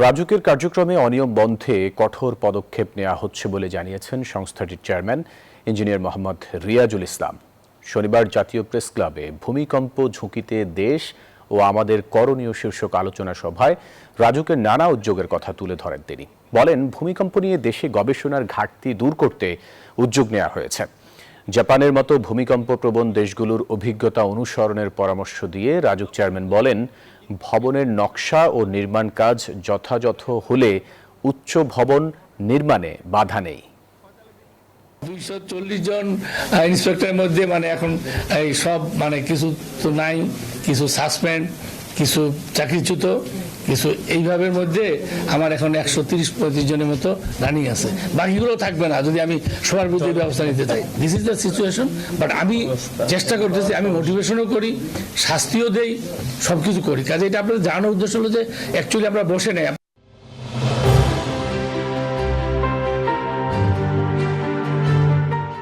রাজুকের কার্যক্রমে অনিয়ম বন্ধে কঠোর পদক্ষেপ নেওয়া হচ্ছে বলে জানিয়েছেন সংস্থাটির চেয়ারম্যান ইঞ্জিনিয়ার মোহাম্মদ রিয়াজুল ইসলাম। শনিবার জাতীয় প্রেস ক্লাবে ভূমিকম্প ঝুঁকিতে দেশ ও আমাদের করণীয় শীর্ষক আলোচনা সভায় রাজুকের নানা উদ্যোগের কথা তুলে ধরেন তিনি। বলেন, ভূমিকম্প নিয়ে দেশে গবেষণার ঘাটতি দূর করতে উদ্যোগ নেওয়া হয়েছে। জাপানের মতো ভূমিকম্প প্রবণ দেশগুলোর অভিজ্ঞতা অনুসরণের পরামর্শ দিয়ে রাজুক চেয়ারম্যান বলেন, ভবনের নকশা ও নির্মাণ কাজ যথাযথ হলে উচ্চ ভবন নির্মাণে বাধা নেই। 240 জন ইন্সপেক্টরের মধ্যে এখন এই সব কিছু তো নাই, কিছু সাসপেন্ড, কিছু চাকরিচ্যুত, কিছু এইভাবের মধ্যে আমার এখন 130-135 জনের মতো রানিং আছে। বাকিগুলো থাকবে না যদি আমি সবার বিরুদ্ধে ব্যবস্থা নিতে চাই। This is the situation. But আমি চেষ্টা করতেছি, আমি মোটিভেশনও করি, শাস্তিও দেই, সবকিছু করি। কাজে এটা আপনাদের জানানোর উদ্দেশ্য হলো যে অ্যাকচুয়ালি আমরা বসে নেই।